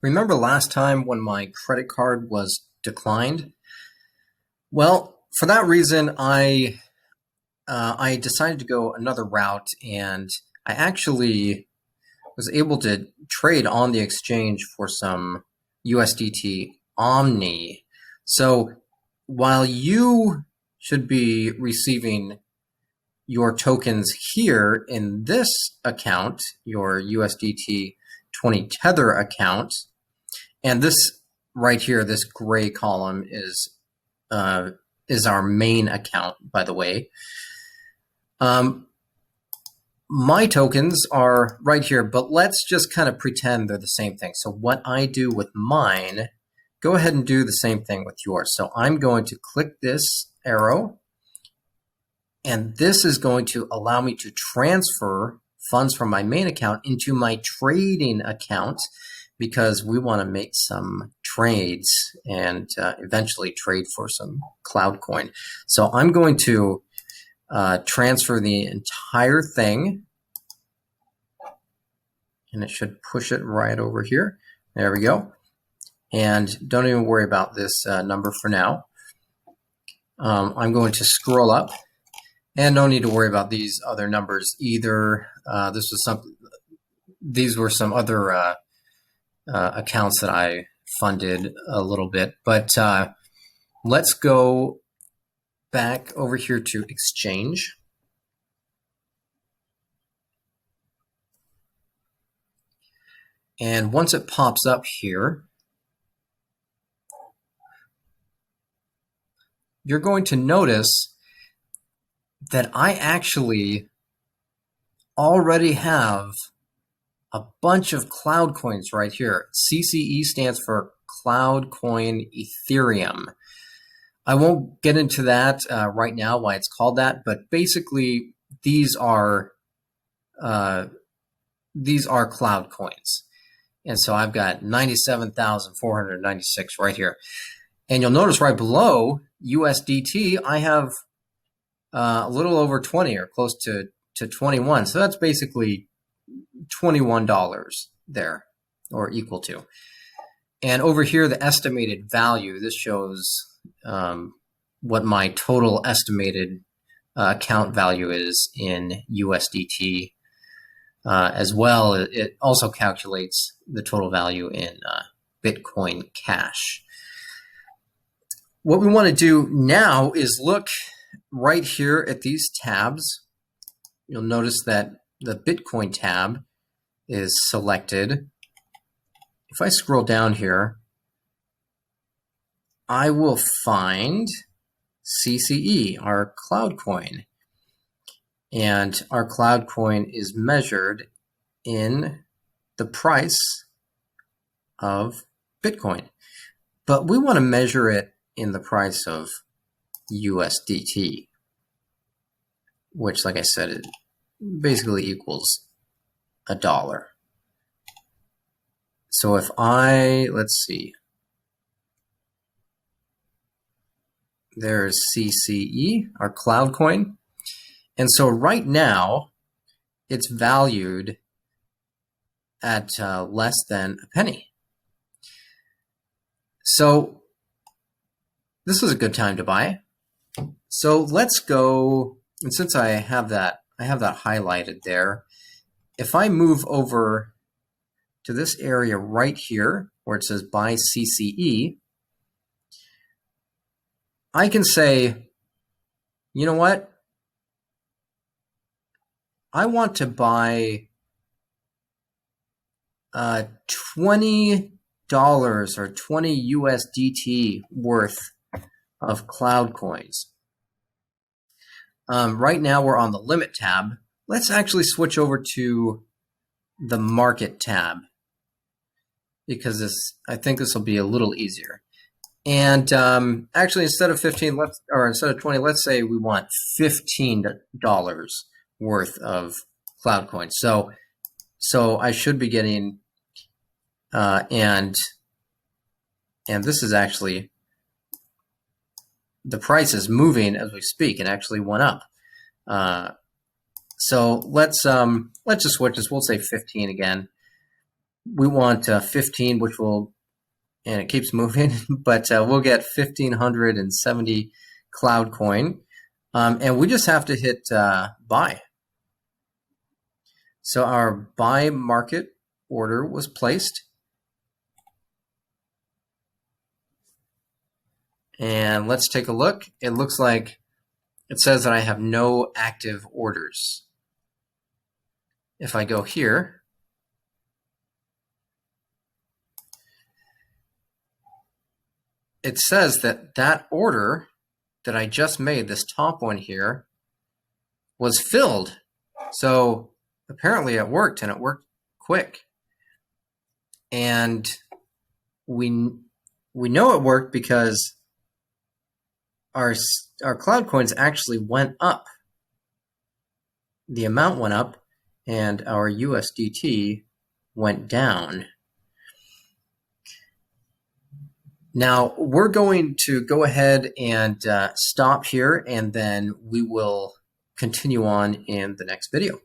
Remember last time when my credit card was declined? Well, for that reason, I decided to go another route, and I actually was able to trade on the exchange for some USDT Omni. So while you should be receiving your tokens here in this account, your USDT 20 Tether account, and this right here, this gray column is our main account, by the way. My tokens are right here, but let's just kind of pretend they're the same thing. So what I do with mine, go ahead and do the same thing with yours. So I'm going to click this arrow, and this is going to allow me to transfer funds from my main account into my trading account, because we want to make some trades and eventually trade for some CloudCoin. So I'm going to transfer the entire thing, and it should push it right over here. There we go. And don't even worry about this number for now. I'm going to scroll up, and no need to worry about these other numbers either. These were some other accounts that I funded a little bit, but let's go back over here to exchange. And once it pops up here, you're going to notice that I actually already have a bunch of CloudCoins right here. CCE stands for CloudCoin Ethereum. I won't get into that right now, why it's called that, but basically these are CloudCoins. And so I've got 97,496 right here. And you'll notice right below USDT, I have a little over 20 or close to 21. So that's basically $21 there, or equal to. And over here, the estimated value, this shows what my total estimated account value is in USDT. As well, it also calculates the total value in Bitcoin Cash. What we want to do now is look right here at these tabs. You'll notice that the Bitcoin tab is selected. If I scroll down here, I will find CCE, our CloudCoin. And our CloudCoin is measured in the price of Bitcoin. But we want to measure it in the price of USDT, which, like I said, it basically equals $1. So if let's see, there's CCE, our CloudCoin. And so right now, it's valued at less than a penny. So this is a good time to buy. So let's go, and since I have that highlighted there, if I move over to this area right here where it says buy CCE, I can say, you know what? I want to buy $20 or 20 USDT worth of CloudCoins. Right now we're on the limit tab. Let's actually switch over to the market tab, because I think this will be a little easier. And actually, instead of 15, instead of 20, let's say we want $15 worth of CloudCoin. So I should be getting, and this is actually, the price is moving as we speak. It actually went up. So let's just switch this. We'll say 15 again. we want 15, which will, and it keeps moving, but we'll get 1,570 CloudCoin. And we just have to hit buy. So our buy market order was placed. And let's take a look. It looks like it says that I have no active orders. If I go here, it says that that order that I just made, this top one here, was filled. So apparently it worked, and it worked quick. And we know it worked because our CloudCoins actually went up. The amount went up, and our USDT went down. Now, we're going to go ahead and stop here, and then we will continue on in the next video.